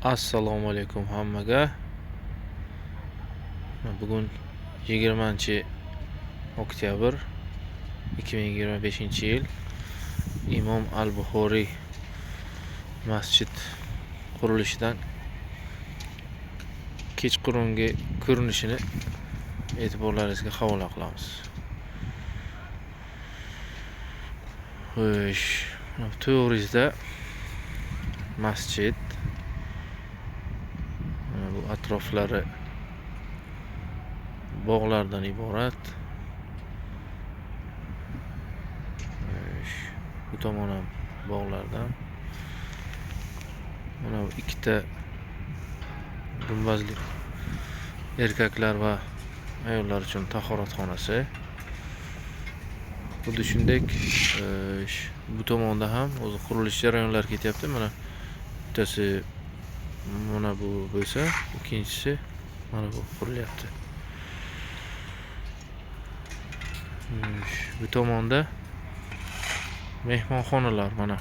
Assalomu alaykum hammaga. Bugun 20-oktyabr 2025-yil. Imom al-Buxoriy masjid qurilishidan kechqurungi ko'rinishini e'tiborlaringizga havola qilamiz. Xo'sh, to'g'risida masjid bu atroflari bog'lardan iborat. Bu tomon ham bog'lardan. Mana bu ikkita gumbazli erkaklar va ayollar uchun tahoratxonasi. Xuddi shuningdek bu tomonda ham o'zi qurilish jarayonlari ketyapti. Mana bittasi mana bu bo'lsa, ikkinchisi mana bu qurilyapti. Bu tomonda mehmonxonalar, mana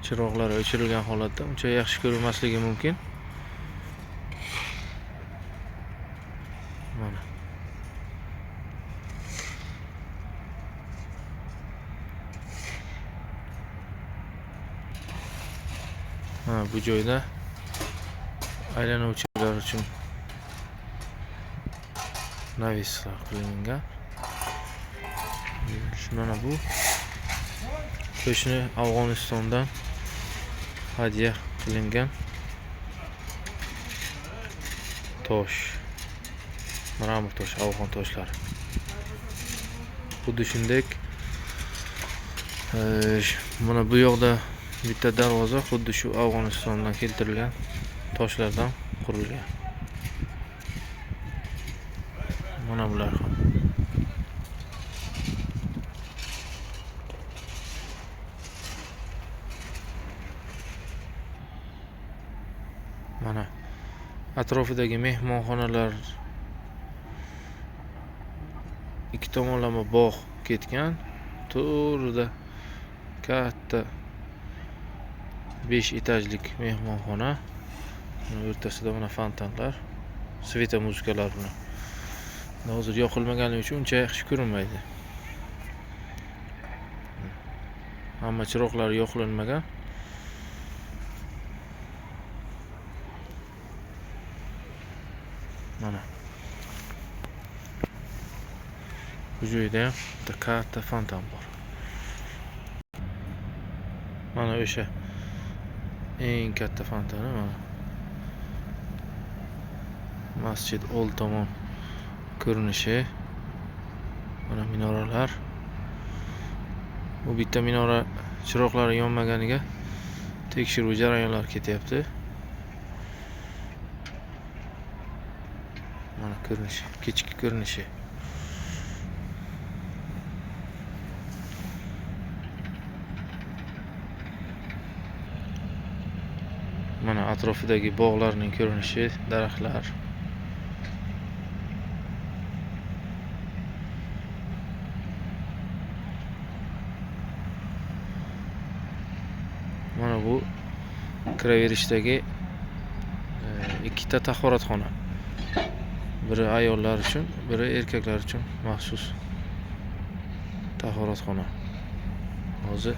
chiroqlari o'chirilgan holatda uncha yaxshi ko'rinmasligi mumkin. Mana bu joyda aylanuvchilar uchun navislar qilingan. Mana bu qo'shni Afg'onistondan hadya qilingan tosh, ma'mur tosh, afg'on toshlari. Xuddi shuningdek mana bu yoqda bitta darvoza xuddi shu Afg'onistondan keltirilgan toshlardan qurilgan. Mana bular ham. Mana atrofidagi mehmonxonalar ikki tomonlama bog' ketgan. To'g'rida katta 5 etajlik mehmonxona. O'rtasida mana fontanlar, sveta muzikalar bilan. Hozir yoqilmaganligi uchun uncha yaxshi ko'rinmaydi. Hamma chiroqlar yoqilmagan. Mana bu joyda ham katta fontan bor. Mana o'sha eng katta fontani mana. Masjid old tomon ko'rinishi. Mana minoralar. Bu bitta minora chiroqlari yonmaganiga tekshiruv jarayonlari ketyapti. Mana ko'rinishi, kechki ko'rinishi. Mana atrofidagi bog'larning ko'rinishi, daraxtlar. Mana bu kiraverishdagi ikkita tahoratxona. Biri ayollar uchun, biri erkaklar uchun maxsus tahoratxona. Hozir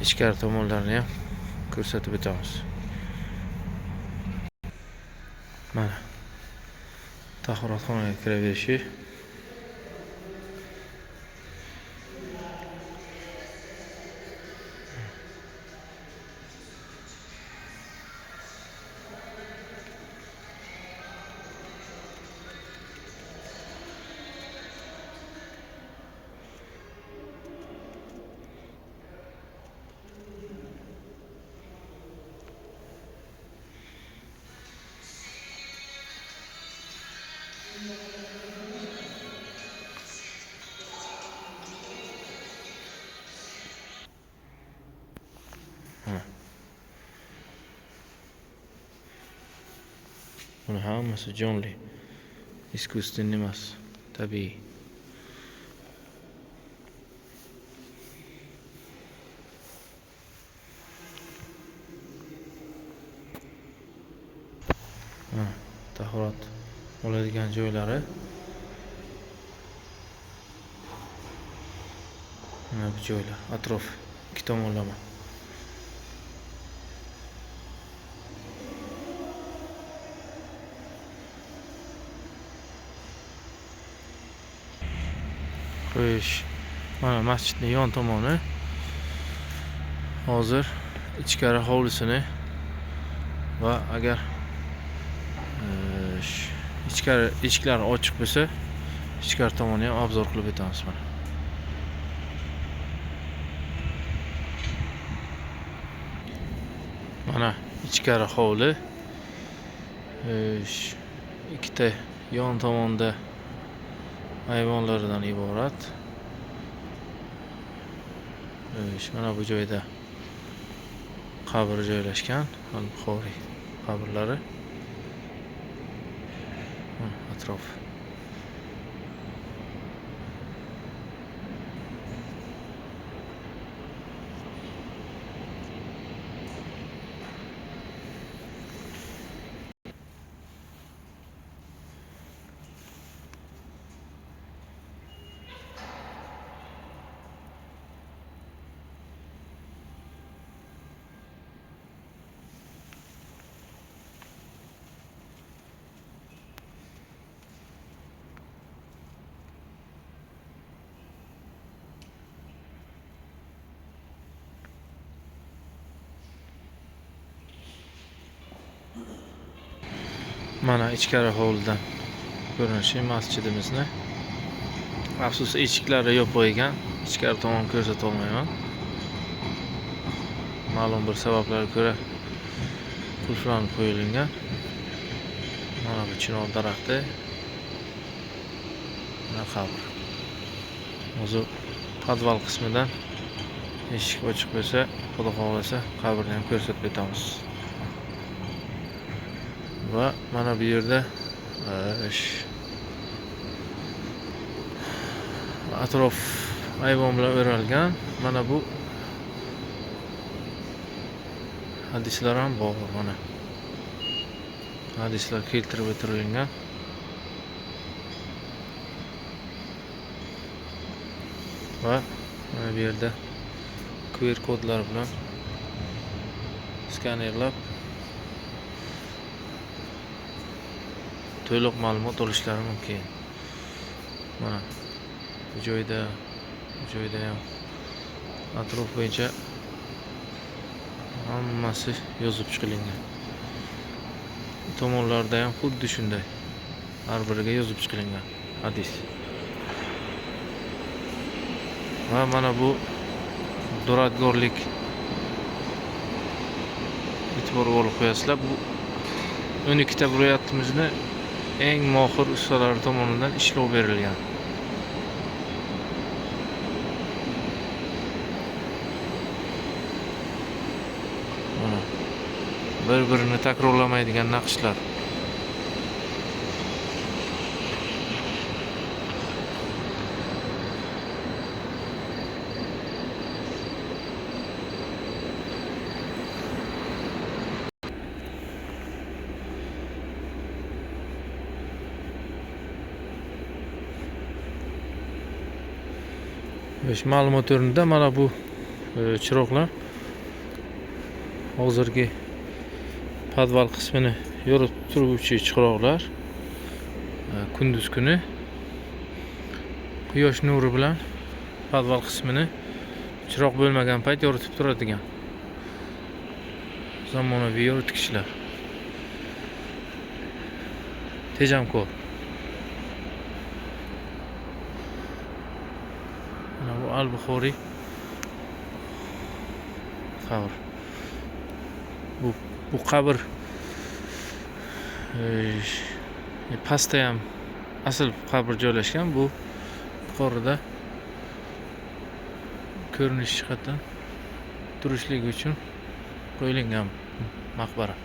ichkari tomonlarini ham ko'rsatib o'tamiz. Mana tahoratxonaga kiraverishi. Buni hammasi jonli, искусственный emas, tabiiy. Tahorat oladigan joylari. Mana bu joylar, atrof ikki tomonlama. Xo'sh, mana masjidning yon tomoni. Hozir ichkari hovlisini va agar ichkari eshiklari ochiq bo'lsa, ichkari tomonni ham obzor qilib o'tamiz mana. Mana ichkari hovli. Ikkita yon tomonda hayvonlardan iborat. Mana bu joyda qabr joylashgan, Al-Buxoriy qabrlari. Atrof. Mana ichkari hovlidan ko'rinishi masjidimizni. Afsus, eshiklari yopib qo'ygan. Ichkari tomon ko'rsata olmayman. Ma'lum bir sabablarga ko'ra qulflanib qo'yilgan. Mana bu chinor daraxti. Mana qabr. O'zi podval qismidan eshik ochiq bo'lsa, xudo xolasa qabrni ham ko'rsatib o'tamiz. Va mana bu yerda atrof ayvon bilan o'ralgan. Mana bu hadislar ham bor mana. Hadislar keltirib o'tirilgan. Va mana bu yerda QR kodlar bilan skanerlab to'liq ma'lumot olishlari mumkin. Mana bu joyda ham atrof bo'yicha hammasi yozib chiqilgan. Tomonlarda ham xuddi shunday. Har biriga yozib chiqilgan hadis. Va mana bu duradgorlik e'tiborga olib qo'yasizlar. Bu 12 ta viloyatimizni eng mohir ustalar tomonidan ishlov berilgan. Mana bir-birini takrorlamaydigan naqshlar. Ma'lumot o'rnida mana bu chiroqlar hozirgi podval qismini yoritib turuvchi chiroqlar. Kunduz kuni quyosh nuri bilan podval qismini chiroq bo'lmagan payt yoritib turadigan zamonaviy yoritgichlar. Tejamkor. Bu Al-Buxoriy qabr. Bu qabr pastda ham asl qabr joylashgan. Bu yuqorida ko'rinish jihatdan turishligi uchun qo'yilgan maqbara.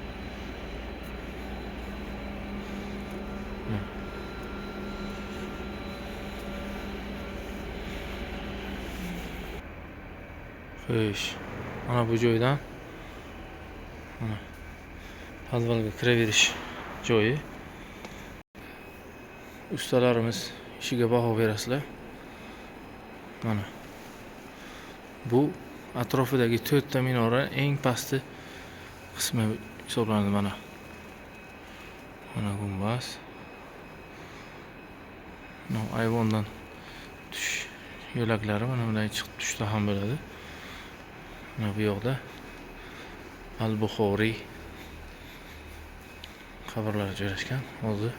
Xo'sh, mana bu joydan mana podvalga kiraverish joyi. Ustalarimiz ishiga baho berasizlar. Mana bu atrofidagi 4 ta minora eng pastki qismi hisoblanadi. Mana gumbaz. Ayvondan tush yo'laklari mana bunday chiqib tushda ham bo'ladi. Mana bu yoqda Al-Buxoriy qabrlari joylashgan. Hozir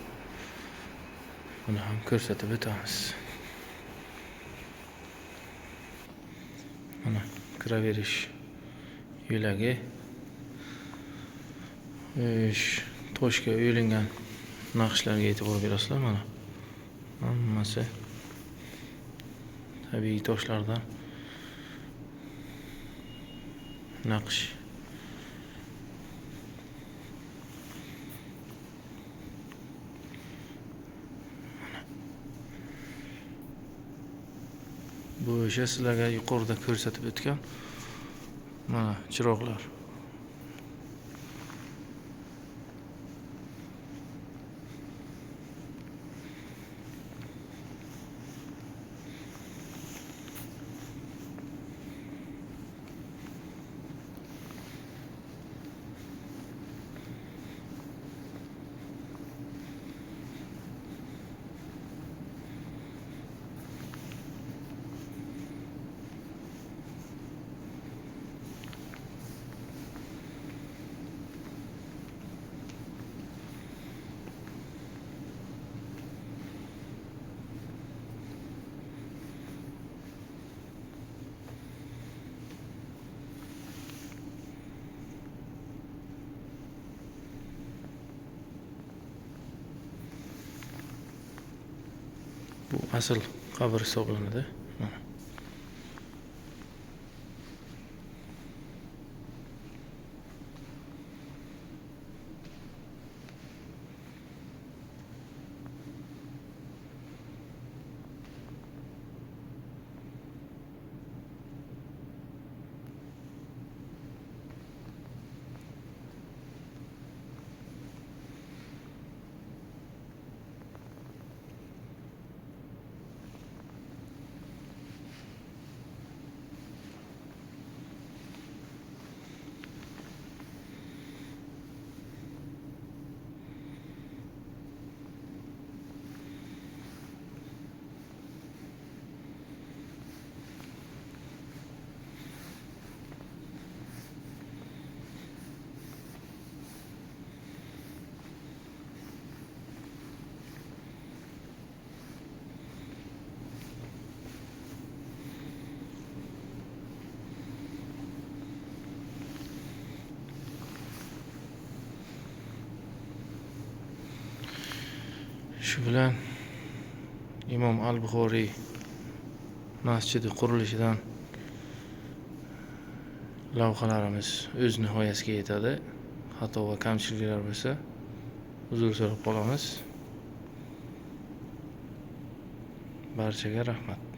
buni ham ko'rsatib o'tamiz. Mana kiraverish yo'lagi. Toshga o'yilgan naqshlarga e'tibor berasizlar. Mana hammasi tabiiy toshlardan naqsh. Bu o'sha sizlarga yuqorida ko'rsatib o'tgan mana chiroqlar. Bu asl qabr hisoblanadi. Mana. Shu bilan Imom Al-Buxoriy masjidi qurilishidan lavhalarimiz o'z nihoyasiga yetadi. Xato va kamchiliklar bo'lsa uzr so'rab qolamiz. Barchaga rahmat.